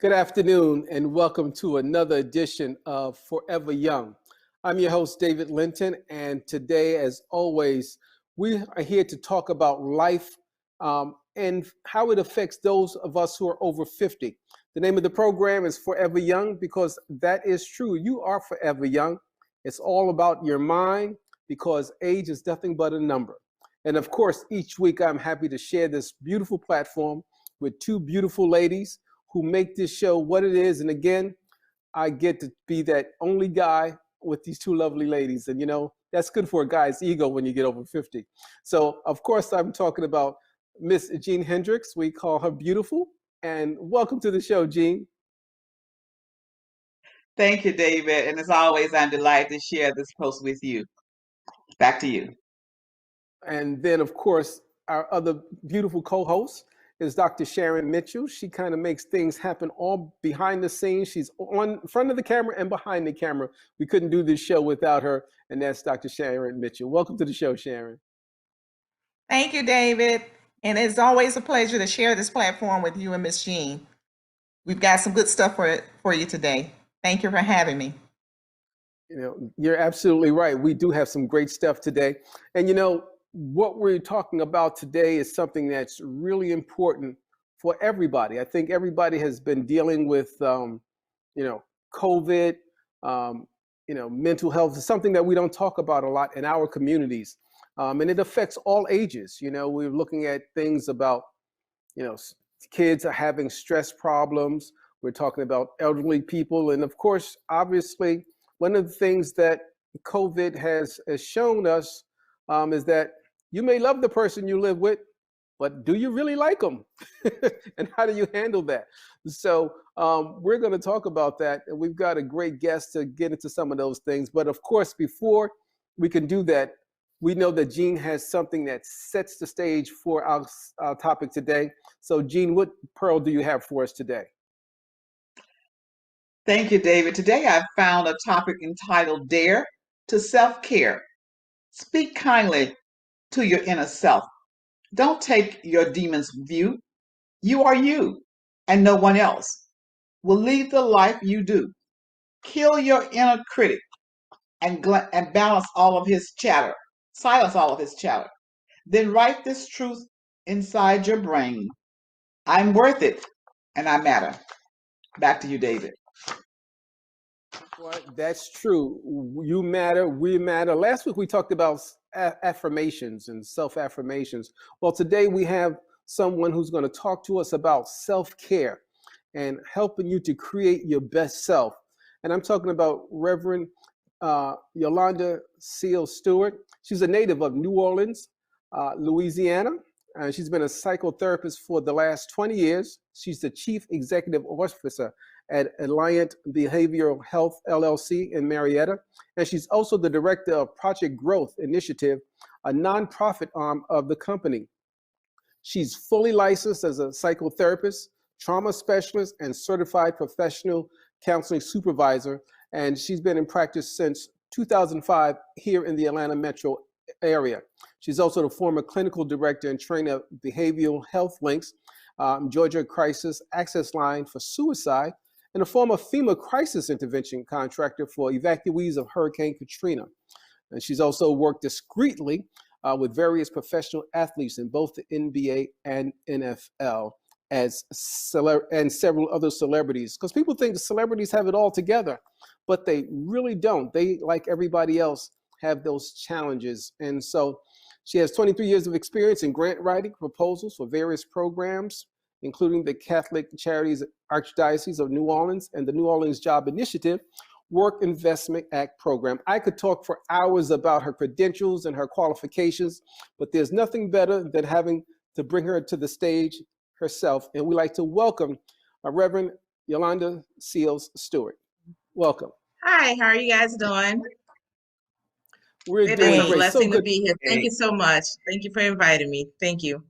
Good afternoon, and welcome to another edition of Forever Young. I'm your host, David Linton, and today, as always, we are here to talk about life and how it affects those of us who are over 50. The name of the program is Forever Young because that is true. You are forever young. It's all about your mind because age is nothing but a number. And of course, each week I'm happy to share this beautiful platform with two beautiful ladies who make this show what it is. And again, I get to be that only guy with these two lovely ladies. And that's good for a guy's ego when you get over 50. So of course, I'm talking about Miss Jean Hendricks. We call her beautiful. And welcome to the show, Jean. Thank you, David. And as always, I'm delighted to share this post with you. Back to you. And then, of course, our other beautiful co-host is Dr. Sharon Mitchell. She kind of makes things happen all behind the scenes. She's on front of the camera and behind the camera. We couldn't do this show without her, and that's Dr. Sharon Mitchell. Welcome to the show, Sharon. Thank you, David. And it's always a pleasure to share this platform with you and Miss Jean. We've got some good stuff for you today. Thank you for having me. You're absolutely right. We do have some great stuff today. And what we're talking about today is something that's really important for everybody. I think everybody has been dealing with, COVID, mental health is something that we don't talk about a lot in our communities. And it affects all ages. We're looking at things about, kids are having stress problems. We're talking about elderly people. And of course, obviously, one of the things that COVID has shown us is that you may love the person you live with, but do you really like them? And how do you handle that? So we're going to talk about that. And we've got a great guest to get into some of those things. But of course, before we can do that, we know that Jean has something that sets the stage for our topic today. So Jean, what pearl do you have for us today? Thank you, David. Today I found a topic entitled Dare to Self-Care. Speak kindly to your inner self. Don't take your demon's view. You are you, and no one else. Will lead the life you do. Kill your inner critic and balance all of his chatter. Silence all of his chatter. Then write this truth inside your brain. I'm worth it, and I matter. Back to you, David. Well, that's true. You matter, we matter. Last week we talked about affirmations and self-affirmations. Well, today we have someone who's going to talk to us about self-care and helping you to create your best self. And I'm talking about Reverend Yolanda Seals Stewart. She's a native of New Orleans, Louisiana. She's been a psychotherapist for the last 20 years. She's the chief executive officer at Alliant Behavioral Health LLC in Marietta. And she's also the director of Project Growth Initiative, a nonprofit arm of the company. She's fully licensed as a psychotherapist, trauma specialist, and certified professional counseling supervisor. And she's been in practice since 2005 here in the Atlanta metro area. She's also the former clinical director and trainer of Behavioral Health Links, Georgia Crisis Access Line for Suicide, and a former FEMA crisis intervention contractor for evacuees of Hurricane Katrina. And she's also worked discreetly with various professional athletes in both the NBA and NFL and several other celebrities. Because people think the celebrities have it all together, but they really don't. They, like everybody else, have those challenges. And so she has 23 years of experience in grant writing proposals for various programs, including the Catholic Charities Archdiocese of New Orleans and the New Orleans Job Initiative Work Investment Act program. I could talk for hours about her credentials and her qualifications, but there's nothing better than having to bring her to the stage herself. And we'd like to welcome Reverend Yolanda Seals Stewart. Welcome. Hi, how are you guys doing? We're doing great. Blessing to be here. Thank you so much. Thank you for inviting me. Thank you.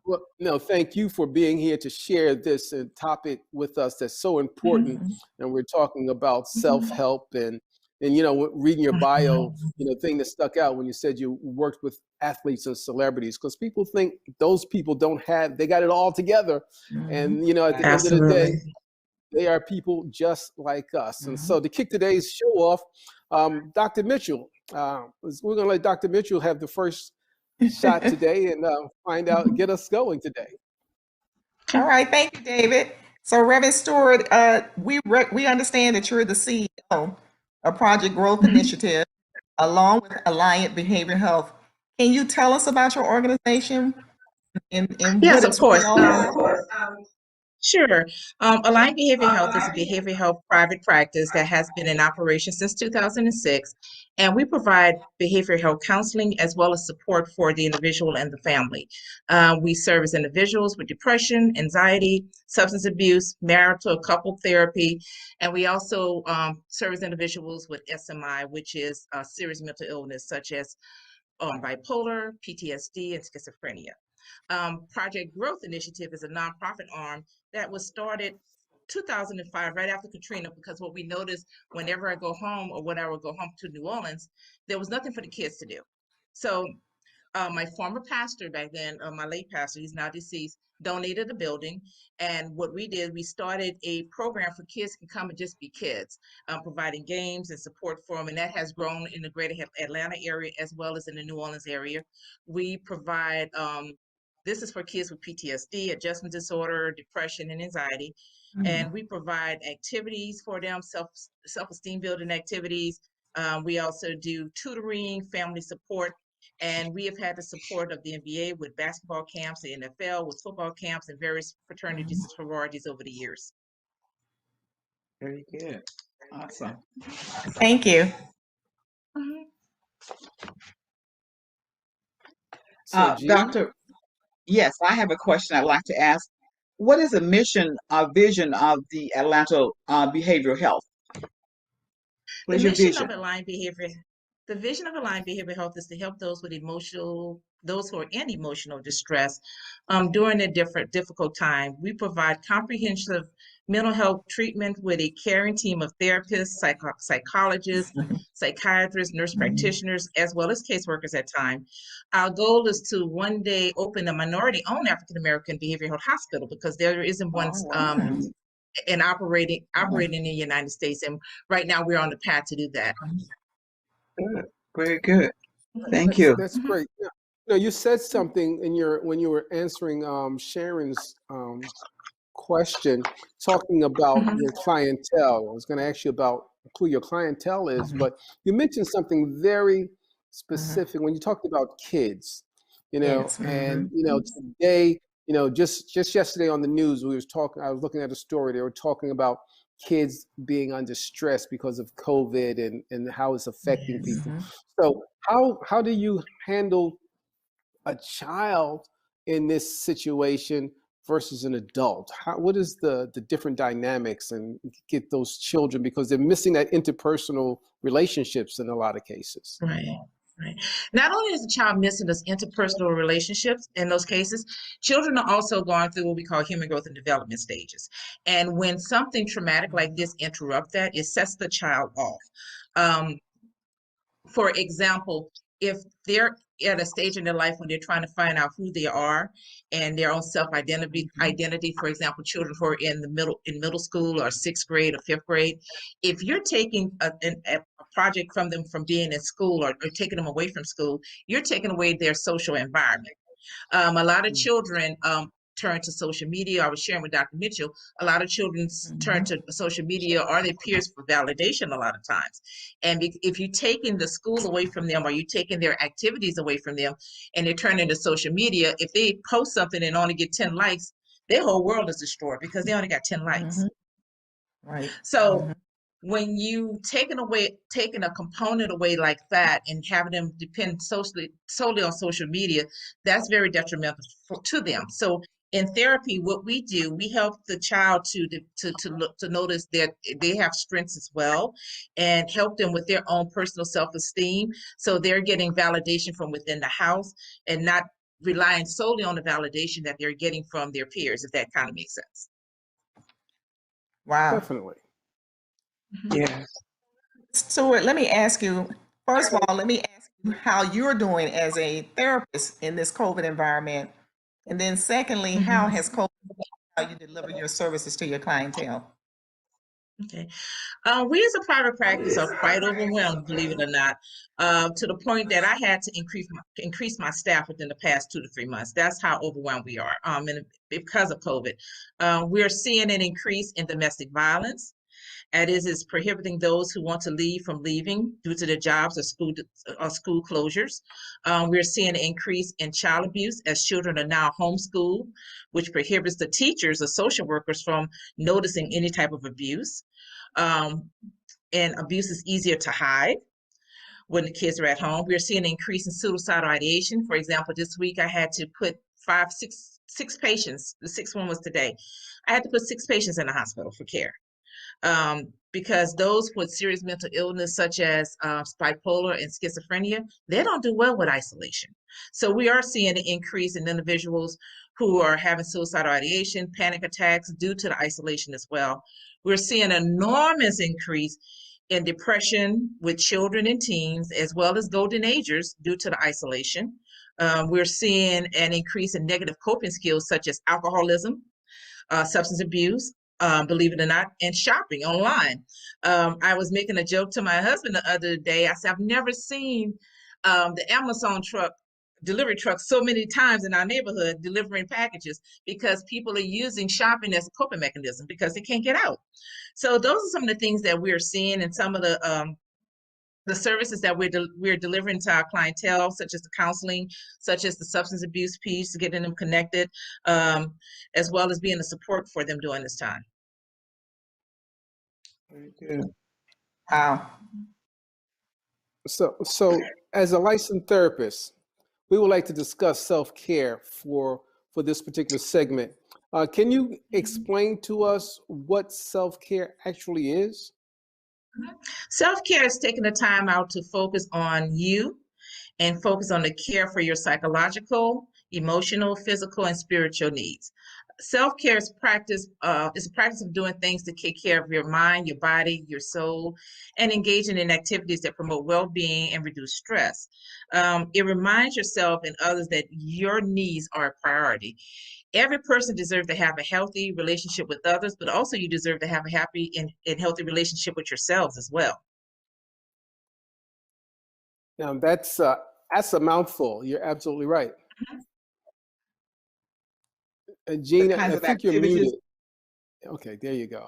Well, no, thank you for being here to share this topic with us that's so important. Mm-hmm. And we're talking about self-help and reading your bio, thing that stuck out when you said you worked with athletes and celebrities, because people think those people they got it all together. Mm-hmm. And, at the end of the day, They are people just like us. And so to kick today's show off, Dr. Mitchell, we're going to let Dr. Mitchell have the first shot today and get us going today. All right, thank you, David. So, Reverend Stewart, we understand that you're the CEO of Project Growth Initiative, along with Alliant Behavioral Health. Can you tell us about your organization and Yes, what of it's course. all about? Sure. Align Behavioral Health is a behavioral health private practice that has been in operation since 2006, and we provide behavioral health counseling as well as support for the individual and the family. We service individuals with depression, anxiety, substance abuse, marital couple therapy, and we also service individuals with SMI, which is serious mental illness such as bipolar, PTSD, and schizophrenia. Project Growth Initiative is a nonprofit arm that was started 2005, right after Katrina, because what we noticed whenever I go home or when I would go home to New Orleans, there was nothing for the kids to do. So my former pastor back then, my late pastor, he's now deceased, donated the building. And what we did, we started a program for kids can come and just be kids, providing games and support for them. And that has grown in the greater Atlanta area as well as in the New Orleans area. We provide, this is for kids with PTSD, adjustment disorder, depression, and anxiety. And we provide activities for them, self-esteem building activities. We also do tutoring, family support. And we have had the support of the NBA with basketball camps, the NFL with football camps, and various fraternities and sororities over the years. Very good. Awesome. Thank you. So, Jean? Doctor, yes, I have a question I'd like to ask. What is the mission, vision of the Atlanta Behavioral Health? What is your vision? The vision of Aligned Behavioral Health is to help those with those who are in emotional distress during a difficult time. We provide comprehensive mental health treatment with a caring team of therapists, psychologists, psychiatrists, nurse practitioners, as well as caseworkers at times. Our goal is to one day open a minority-owned African-American behavioral health hospital because there isn't one and operating in the United States. And right now we're on the path to do that. Good. Very good. Thank you. That's great. You said something when you were answering Sharon's question, talking about your clientele. I was going to ask you about who your clientele is, but you mentioned something very specific when you talked about kids. Yes. And today, just yesterday on the news, I was looking at a story. They were talking about kids being under stress because of COVID and how it's affecting people. So how do you handle a child in this situation versus an adult? What is the different dynamics and get those children, because they're missing that interpersonal relationships in a lot of cases. Right. Not only is the child missing those interpersonal relationships in those cases, children are also going through what we call human growth and development stages. And when something traumatic like this interrupts that, it sets the child off. For example, if they're at a stage in their life when they're trying to find out who they are and their own self-identity, for example, children who are in middle school or 6th grade or 5th grade, if you're taking a project from them from being in school or taking them away from school, you're taking away their social environment. A lot of children turn to social media. I was sharing with Dr. Mitchell, a lot of children turn to social media or their peers for validation a lot of times. And if you're taking the school away from them or you're taking their activities away from them and they're turning to social media, if they post something and only get 10 likes, their whole world is destroyed because they only got 10 likes. Right. So when you taking a component away like that and having them depend solely on social media, that's very detrimental to them. So in therapy, what we do, we help the child to notice that they have strengths as well and help them with their own personal self-esteem. So they're getting validation from within the house and not relying solely on the validation that they're getting from their peers, if that kind of makes sense. Wow. Definitely. Yes. Stewart, let me ask you, first of all, how you're doing as a therapist in this COVID environment. And then secondly, how has COVID affected how you deliver your services to your clientele? Okay. We as a private practice are quite overwhelmed, believe it or not, to the point that I had to increase my staff within the past 2 to 3 months. That's how overwhelmed we are. And because of COVID, we're seeing an increase in domestic violence. And is prohibiting those who want to leave from leaving due to their jobs or school closures. We're seeing an increase in child abuse as children are now homeschooled, which prohibits the teachers or social workers from noticing any type of abuse. And abuse is easier to hide when the kids are at home. We're seeing an increase in suicidal ideation. For example, this week I had to put six patients, the sixth one was today. I had to put 6 patients in the hospital for care. Because those with serious mental illness such as bipolar and schizophrenia, they don't do well with isolation. So we are seeing an increase in individuals who are having suicidal ideation, panic attacks due to the isolation as well. We're seeing an enormous increase in depression with children and teens, as well as golden agers due to the isolation. We're seeing an increase in negative coping skills such as alcoholism, substance abuse, believe it or not, and shopping online. I was making a joke to my husband the other day. I said, I've never seen the Amazon delivery truck so many times in our neighborhood delivering packages, because people are using shopping as a coping mechanism because they can't get out. So those are some of the things that we're seeing, and some of the services that we're delivering to our clientele, such as the counseling, such as the substance abuse piece, getting them connected, as well as being a support for them during this time. Very good. Wow. So as a licensed therapist, we would like to discuss self-care for this particular segment. Can you explain to us what self-care actually is? Self-care is taking the time out to focus on you and focus on the care for your psychological, emotional, physical, and spiritual needs. Self-care is a practice of doing things to take care of your mind, your body, your soul, and engaging in activities that promote well-being and reduce stress. It reminds yourself and others that your needs are a priority. Every person deserves to have a healthy relationship with others, but also you deserve to have a happy and healthy relationship with yourselves as well. Now that's a mouthful. You're absolutely right. Jean, The kinds I of think you're activities. muted. Okay, there you go.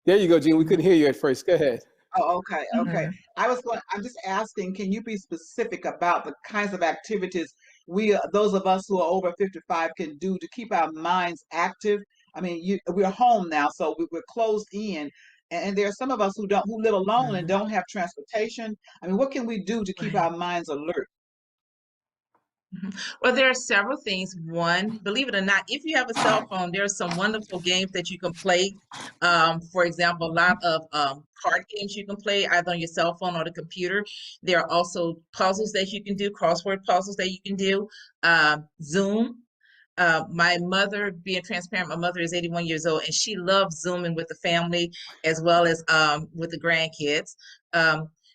There you go, Jean. We couldn't hear you at first. Go ahead. Oh, okay, okay. Mhm. I'm just asking, can you be specific about the kinds of activities those of us who are over 55 can do to keep our minds active? I mean, we're home now, so we're closed in, and there are some of us who live alone and Mhm. don't have transportation. I mean, what can we do to keep Right. our minds alert? Well, there are several things. One, believe it or not, if you have a cell phone, there are some wonderful games that you can play. For example, a lot of card games you can play either on your cell phone or the computer. There are also puzzles that you can do, crossword puzzles that you can do. Zoom. My mother, being transparent, my mother is 81 years old, and she loves Zooming with the family as well as with the grandkids.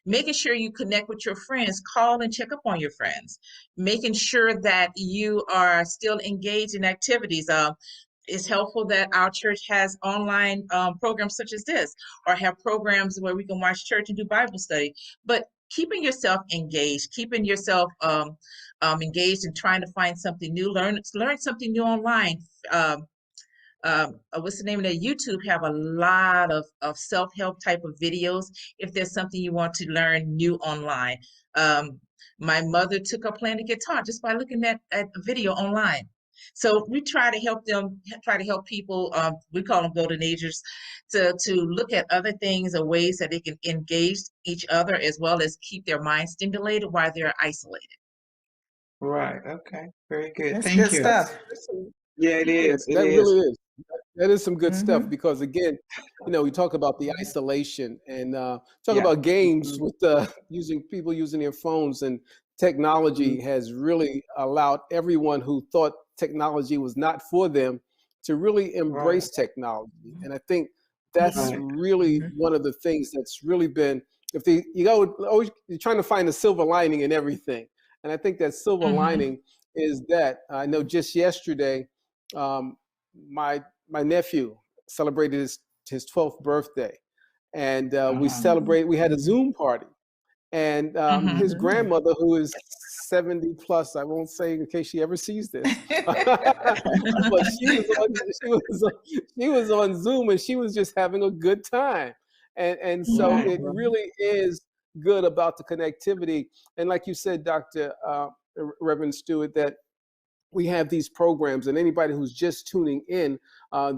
Making sure you connect with your friends, call and check up on your friends, making sure that you are still engaged in activities. It's helpful that our church has online programs such as this, or have programs where we can watch church and do Bible study. But keeping yourself engaged, keeping yourself engaged and trying to find something new, learn something new online. What's the name of that? YouTube have a lot of self-help type of videos if there's something you want to learn new online. My mother took up playing the guitar just by looking at a video online. So we try to help people, we call them golden agers, to look at other things or ways that they can engage each other as well as keep their mind stimulated while they're isolated. Right. Okay. Very good. That's Thank good you. stuff. Yeah, it is. Yes, It that is. really is. That is some good stuff Mhm. because again, we talk about the isolation and talk Yeah. about games Mhm. with using their phones, and technology Mhm. has really allowed everyone who thought technology was not for them to really Right. embrace technology. And I think that's Right. really Mhm. one of the things that's really been, you're trying to find a silver lining in everything. And I think that silver Mhm. lining is that I know just yesterday, um, my nephew celebrated his his 12th birthday, and we celebrated. We had a Zoom party, and his grandmother, who is 70 plus, I won't say in case she ever sees this, but she was on Zoom, and she was just having a good time, and so it really is good about the connectivity, and like you said, Dr. Reverend Stewart, that we have these programs, and anybody who's just tuning in,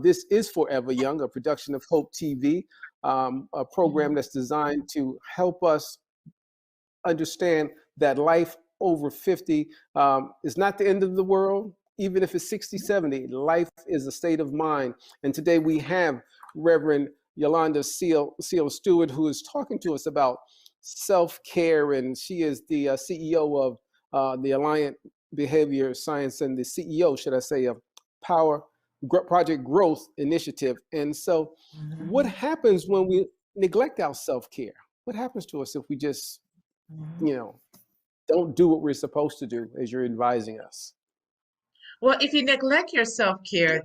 this is Forever Young, a production of Hope TV, a program that's designed to help us understand that life over 50 is not the end of the world. Even if it's 60, 70, life is a state of mind. And today we have Reverend Yolanda Seal Stewart, who is talking to us about self-care, and she is the CEO of the Alliant Behavior Science, and the CEO, should I say, of Project Growth Initiative. And so what happens when we neglect our self-care? What happens to us if we just, don't do what we're supposed to do, as you're advising us? Well, if you neglect your self-care,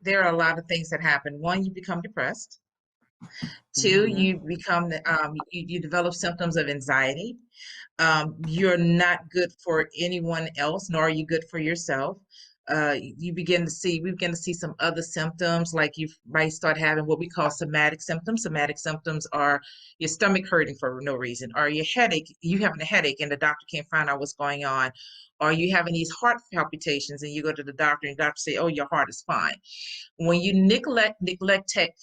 there are a lot of things that happen. One, you become depressed. Two, you become you develop symptoms of anxiety. You're not good for anyone else, nor are you good for yourself. We begin to see some other symptoms, like you might start having what we call somatic symptoms. Somatic symptoms are your stomach hurting for no reason, or you having a headache and the doctor can't find out what's going on, or you having these heart palpitations and you go to the doctor and the doctor say, oh, your heart is fine. When you neglect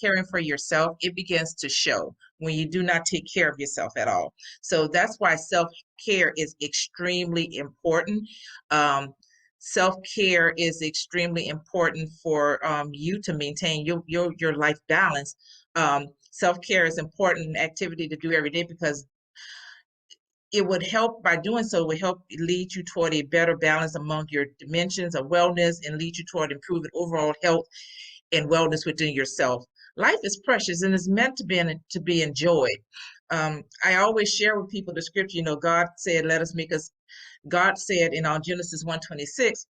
caring for yourself, it begins to show when you do not take care of yourself at all. So that's why self-care is extremely important. Self-care is extremely important for you to maintain your life balance. Self-care is important activity to do every day, because it would help, by doing so, would help lead you toward a better balance among your dimensions of wellness, and lead you toward improving overall health and wellness within yourself. Life is precious and is meant to be enjoyed. I always share with people the scripture, God said, God said in our Genesis 1:26,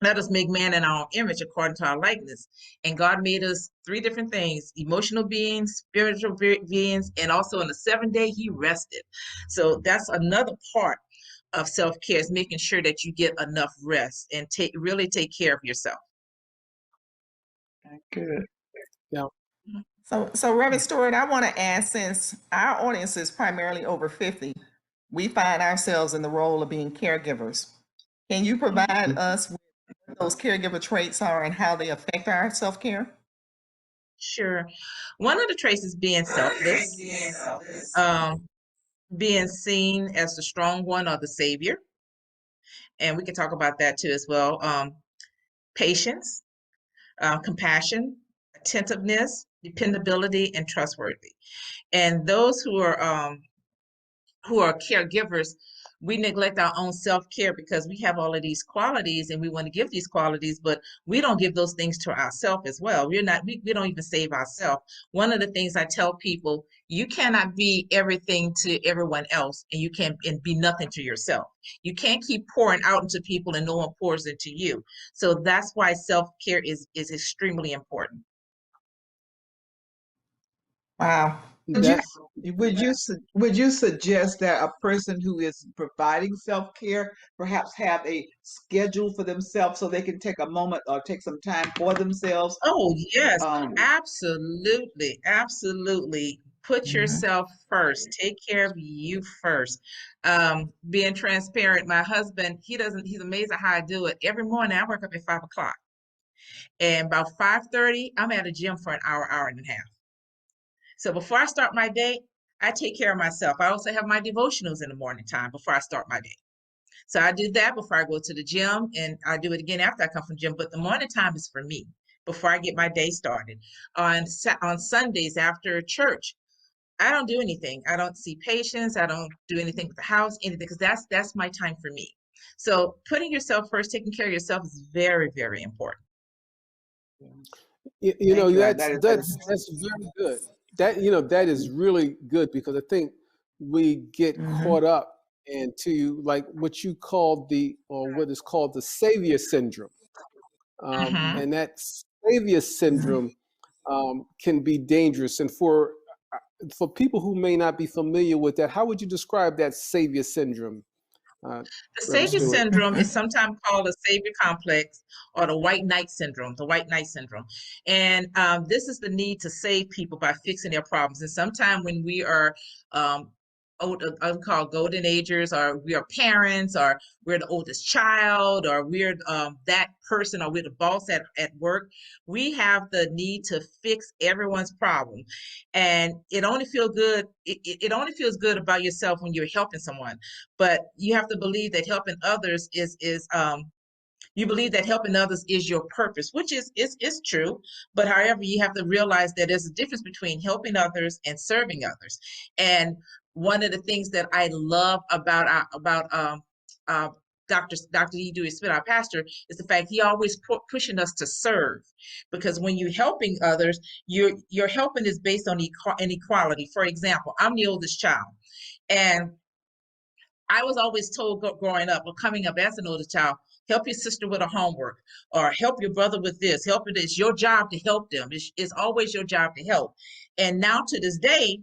let us make man in our image according to our likeness. And God made us three different things: emotional beings, spiritual beings, and also on the seventh day, he rested. So that's another part of self-care, is making sure that you get enough rest and really take care of yourself. Good. Yeah. So Reverend Stewart, I want to ask, since our audience is primarily over 50, we find ourselves in the role of being caregivers. Can you provide us with what those caregiver traits are and how they affect our self-care? Sure. One of the traits is being selfless, being seen as the strong one or the savior. And we can talk about that too as well. Patience, compassion, attentiveness, dependability, and trustworthy. And those who are caregivers, we neglect our own self-care because we have all of these qualities and we want to give these qualities, but we don't give those things to ourselves as well. We don't even save ourselves. One of the things I tell people, you cannot be everything to everyone else, and you can't be nothing to yourself. You can't keep pouring out into people and no one pours into you. So that's why self-care is extremely important. Wow. Would you suggest that a person who is providing self-care perhaps have a schedule for themselves so they can take a moment or take some time for themselves? Oh, yes, absolutely. Absolutely. Put yourself first. Take care of you first. Being transparent, my husband, he's amazed at how I do it. Every morning I wake up at 5 o'clock. And about 5:30, I'm at a gym for an hour and a half. So before I start my day, I take care of myself. I also have my devotionals in the morning time before I start my day. So I do that before I go to the gym, and I do it again after I come from the gym. But the morning time is for me before I get my day started. On Sundays after church, I don't do anything. I don't see patients. I don't do anything with the house, anything, because that's my time for me. So putting yourself first, taking care of yourself is very, very important. That's very good. That is really good, because I think we get caught up into like what you called what is called the savior syndrome. And that savior syndrome can be dangerous. And for people who may not be familiar with that, how would you describe that savior syndrome, The Reverend savior Stewart? syndrome is sometimes called a savior complex or the white knight syndrome, And this is the need to save people by fixing their problems. And sometimes when we are I'm called golden agers, or we are parents, or we're the oldest child, or we're that person, or we're the boss at work, we have the need to fix everyone's problem. And it only feels good, it only feels good about yourself when you're helping someone. But you have to believe that helping others you believe that helping others is your purpose, which is true. But however, you have to realize that there's a difference between helping others and serving others. And one of the things that I love about Dr. E. Dewey Smith, our pastor, is the fact he always pushing us to serve, because when you're helping others, your helping is based on equality. For example, I'm the oldest child, and I was always told growing up or coming up as an older child, help your sister with her homework, or help your brother with this, help it. It's your job to help them. It's always your job to help. And now to this day,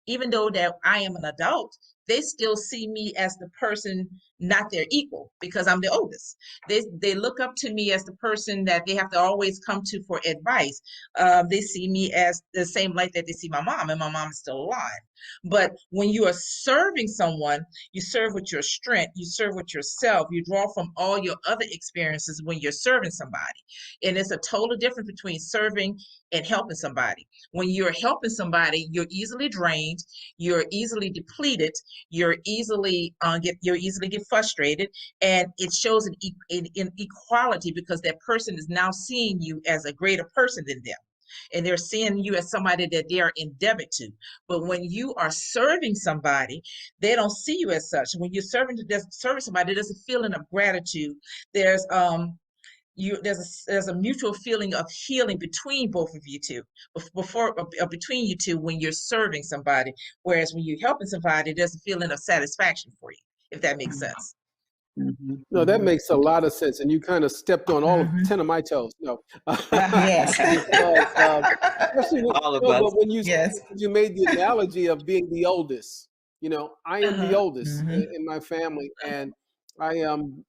even though that I am an adult, they still see me as the person, not their equal, because I'm the oldest. They look up to me as the person that they have to always come to for advice. They see me as the same light that they see my mom, and my mom is still alive. But when you are serving someone, you serve with your strength, you serve with yourself, you draw from all your other experiences when you're serving somebody. And it's a total difference between serving and helping somebody. When you're helping somebody, you're easily drained, you're easily depleted, you're easily get frustrated, and it shows an inequality, because that person is now seeing you as a greater person than them, and they're seeing you as somebody that they are indebted to. But when you are serving somebody, they don't see you as such. When you're serving somebody, there's a feeling of gratitude. There's there's a mutual feeling of healing between both of you two, between you two, when you're serving somebody. Whereas when you're helping somebody, there's a feeling of satisfaction for you, if that makes sense. No, that makes a lot of sense, and you kind of stepped on all 10 of my toes. No, Yes. especially All of no, us. but when you Yes. you made the analogy of being the oldest, I am the Uh-huh. oldest in my family, and I am,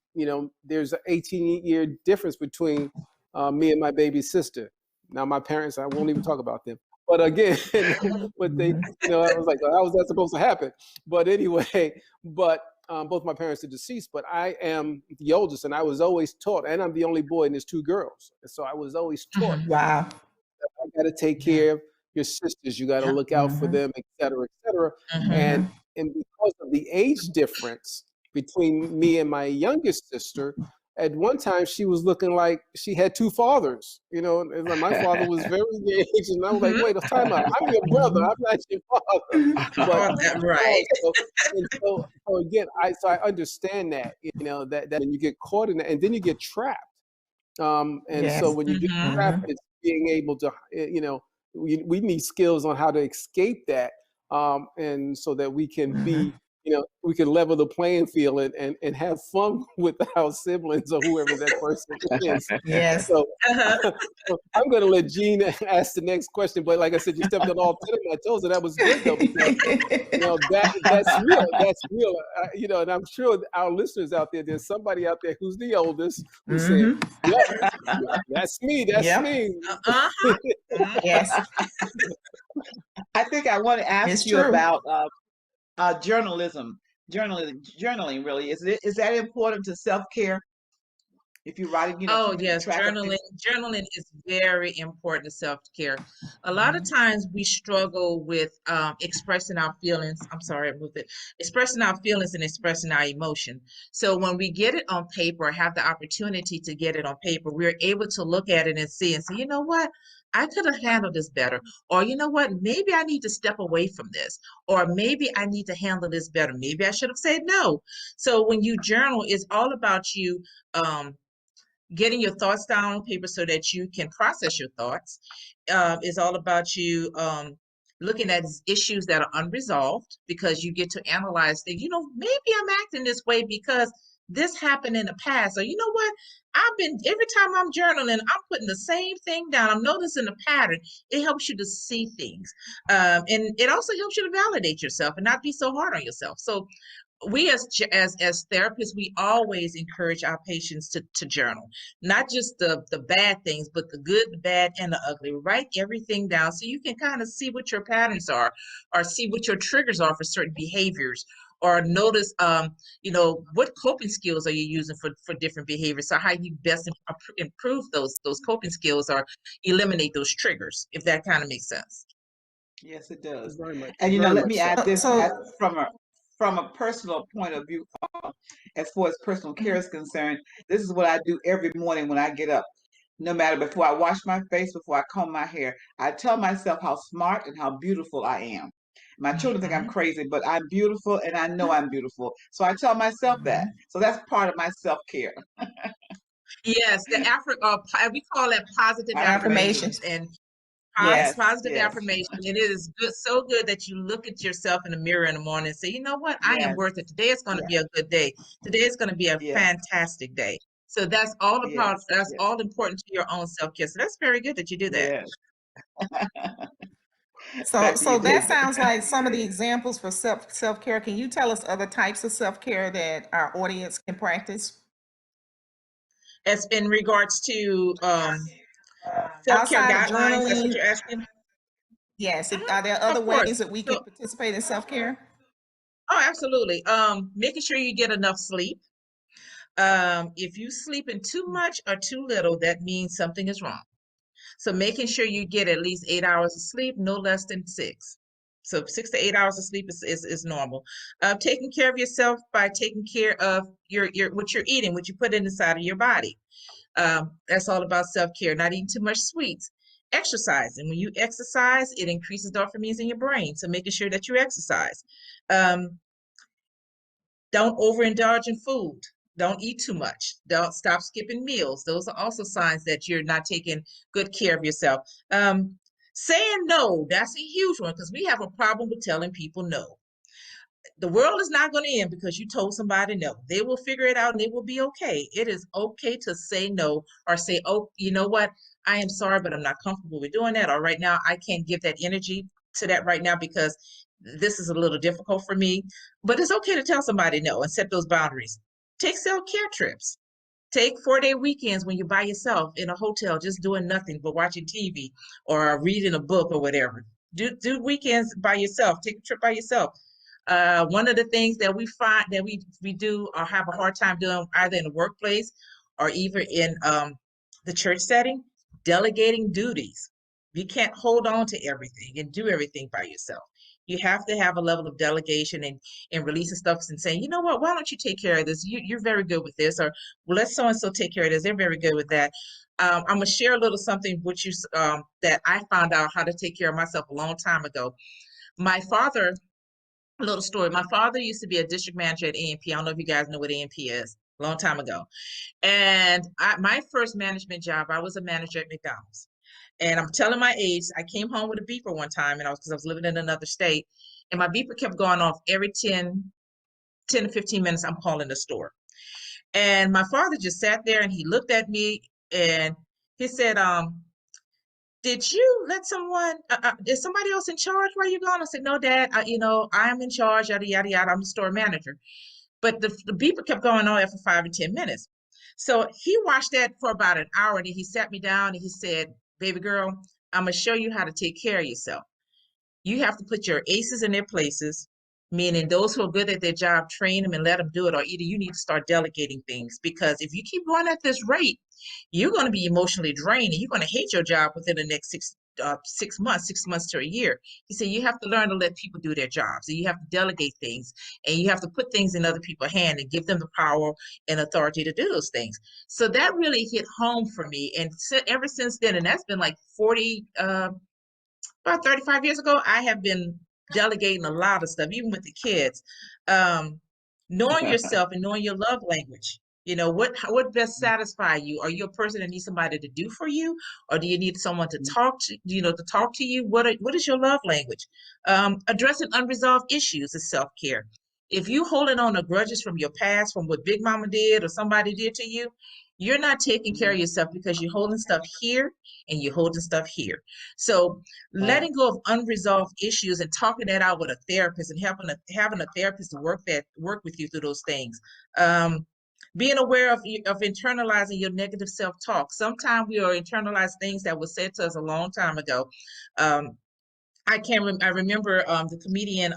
there's an 18-year difference between me and my baby sister. Now, my parents, I won't even talk about them. But again, but they, I was like, how was that supposed to happen? But anyway, both my parents are deceased, but I am the oldest, and I was always taught, and I'm the only boy, and there's two girls. And so I was always taught, Wow. I got to take care of your sisters. You got to Yeah. look out for them, et cetera, et cetera. And because of the age difference between me and my youngest sister, at one time she was looking like she had two fathers. And like my father was very engaged, and I was like, wait, time out. I'm your brother. I'm not your father. But Right. so again, I understand that, that when you get caught in that, and then you get trapped. And Yes. so when you get trapped, it's being able to, we need skills on how to escape that, and so that we can be, we can level the playing field and have fun with our siblings or whoever that person is. Yes. So, so I'm going to let Jean ask the next question. But like I said, you stepped on all 10 of my toes, and that was good though, because that's real. That's real. And I'm sure our listeners out there's somebody out there who's the oldest who's saying, "Yep, that's me. That's Yep. me." Yes. I think I want to ask It's you true. about journalism, journaling. Really, is that important to self-care? If you're writing, Oh, keeping yes, track of things. journaling is very important to self-care. A lot of times we struggle with expressing our feelings. I'm sorry, I moved it. Expressing our feelings and expressing our emotion. So when we get it on paper, have the opportunity to get it on paper, we're able to look at it and say, you know what? I could have handled this better. Or you know what? Maybe I need to step away from this. Or maybe I need to handle this better. Maybe I should have said no. So when you journal, it's all about you getting your thoughts down on paper so that you can process your thoughts. Is all about you looking at issues that are unresolved, because you get to analyze things. Maybe I'm acting this way because this happened in the past, or you know what, every time I'm journaling, I'm putting the same thing down. I'm noticing a pattern. It helps you to see things. And it also helps you to validate yourself and not be so hard on yourself. So we as therapists, we always encourage our patients to journal, not just the bad things, but the good, the bad, and the ugly. Write everything down so you can kind of see what your patterns are, or see what your triggers are for certain behaviors, or notice what coping skills are you using for different behaviors, so how you best improve those coping skills or eliminate those triggers, if that kind of makes sense. Yes, it does. Very much, And very let much me so. add this So, from a personal point of view, as far as personal care is concerned. This is what I do every morning when I get up. No matter before I wash my face, before I comb my hair, I tell myself how smart and how beautiful I am. My children think I'm Mhm. crazy, but I'm beautiful and I know I'm beautiful. So I tell myself that. Mhm. So that's part of my self-care. Yes, we call that positive Affirmations. affirmations, affirmations. and Yes, positive yes, affirmation. It is good, so good that you look at yourself in the mirror in the morning and say, you know what, I am yes, worth it. Today is going to be a good day. Today is going to be a yes, fantastic day. So that's yes, all important to your own self-care. So that's very good that you do that. yes. So, Back to you, so that David. sounds like some of the examples for self-care. Can you tell us other types of self-care that our audience can practice? As in regards to self-care Outside of guidelines, that's what journaling, you're asking? yes, Mhm. are there Of other course. ways that we can So, participate in self-care? oh, absolutely. Making sure you get enough sleep. If you sleep in too much or too little, that means something is wrong. So making sure you get at least 8 hours of sleep, no less than 6. So 6 to 8 hours of sleep is normal. Taking care of yourself by taking care of your what you're eating, what you put inside of your body. That's all about self-care. Not eating too much sweets. Exercise, and when you exercise, it increases dopamine in your brain. So making sure that you exercise. Um, don't overindulge in food. Don't eat too much. Don't stop skipping meals. Those are also signs that you're not taking good care of yourself. Saying no, that's a huge one because we have a problem with telling people no. The world is not going to end because you told somebody no. They will figure it out and they will be okay. It is okay to say no, or say, oh, you know what? I am sorry, but I'm not comfortable with doing that. Or right now, I can't give that energy to that right now because this is a little difficult for me. But it's okay to tell somebody no and set those boundaries. Take self-care trips. Take 4-day weekends when you're by yourself in a hotel, just doing nothing but watching TV or reading a book or whatever. Do weekends by yourself. Take a trip by yourself. One of the things that we find that we do or have a hard time doing, either in the workplace or even in the church setting, delegating duties. You can't hold on to everything and do everything by yourself. You have to have a level of delegation and releasing stuff and saying, you know what, why don't you take care of this? You're very good with this, or well, let so and so take care of this. They're very good with that. I'm gonna share a little something with you that I found out how to take care of myself a long time ago. My father, a little story. My father used to be a district manager at A&P. I don't know if you guys know what A&P is, a long time ago. And my first management job, I was a manager at McDonald's. And I'm telling my age, I came home with a beeper one time, and because I was living in another state, and my beeper kept going off every 10 to 15 minutes. I'm calling the store. And my father just sat there and he looked at me and he said, did you let someone, is somebody else in charge while you're gone? I said, no, Dad, I'm in charge, yada, yada, yada. I'm the store manager. But the beeper kept going on after 5 or 10 minutes. So he watched that for about an hour, and then he sat me down and he said, baby girl, I'm going to show you how to take care of yourself. You have to put your aces in their places, meaning those who are good at their job, train them and let them do it, or either you need to start delegating things, because if you keep going at this rate, you're going to be emotionally drained and you're going to hate your job within the next 6 months to a year. He said you have to learn to let people do their jobs, and you have to delegate things, and you have to put things in other people's hands and give them the power and authority to do those things. So that really hit home for me, and ever since then, and that's been like about 35 years ago, I have been delegating a lot of stuff, even with the kids. Knowing yourself and knowing your love language. What best satisfy you? Are you a person that needs somebody to do for you, or do you need someone to talk to? To talk to you. What is your love language? Addressing unresolved issues is self care. If you holding on to grudges from your past, from what Big Mama did or somebody did to you, you're not taking care of yourself because you're holding stuff here and you're holding stuff here. So letting go of unresolved issues and talking that out with a therapist and having a therapist to work with you through those things. Being aware of internalizing your negative self-talk. Sometimes we are internalized things that were said to us a long time ago. I remember the comedian,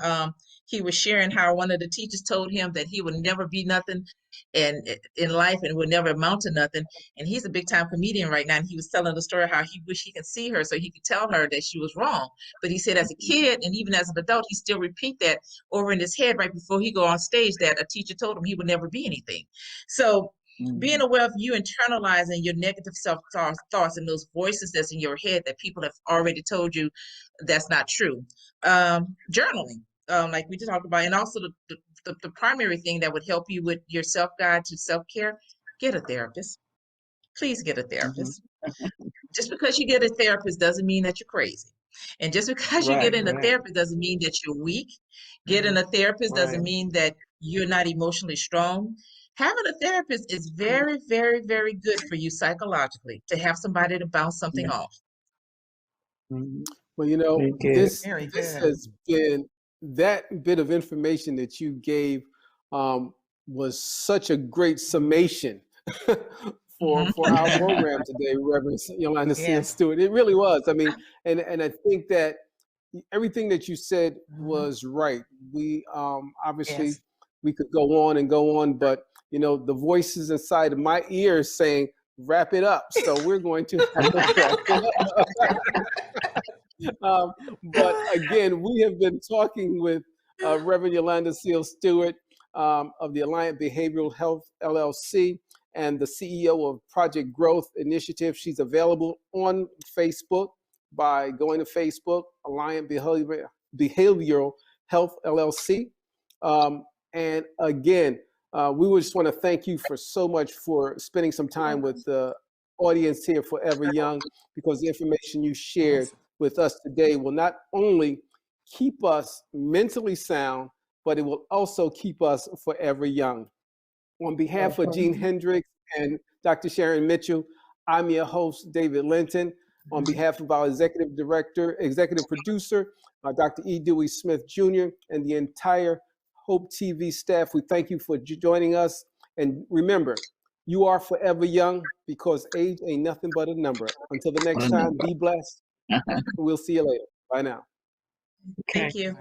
he was sharing how one of the teachers told him that he would never be nothing in life and would never amount to nothing. And he's a big time comedian right now. And he was telling the story how he wished he could see her so he could tell her that she was wrong. But he said as a kid and even as an adult, he still repeat that over in his head right before he go on stage that a teacher told him he would never be anything. So being aware of you internalizing your negative self-thoughts and those voices that's in your head that people have already told you that's not true. Journaling, like we just talked about, and also the primary thing that would help you with your self-guide to self-care, get a therapist. Please get a therapist. Just because you get a therapist doesn't mean that you're crazy. And just because you get in a therapist doesn't mean that you're weak. Getting a therapist doesn't mean that you're not emotionally strong. Having a therapist is very, very, very good for you psychologically, to have somebody to bounce something off. Well, you know, this has been, that bit of information that you gave was such a great summation for our program today, Reverend Yolanda Seals Stewart. It really was. I mean, and I think that everything that you said was right. We obviously we could go on and go on, but you know, the voices inside of my ears saying, wrap it up. So we're going to have to wrap it up. But again, we have been talking with Reverend Yolanda Seals Stewart of the Alliant Behavioral Health LLC and the CEO of Project Growth Initiative. She's available on Facebook by going to Facebook, Alliant Behavioral Health LLC. And again, we just want to thank you for so much for spending some time with the audience here Forever Young, because the information you shared with us today will not only keep us mentally sound, but it will also keep us forever young. On behalf of Gene Hendricks and Dr. Sharon Mitchell, I'm your host, David Linton. On behalf of our executive producer, Dr. E. Dewey Smith Jr., and the entire Hope TV staff, we thank you for joining us. And remember, you are forever young because age ain't nothing but a number. Until the next time, be blessed. We'll see you later. Bye now. Thank you.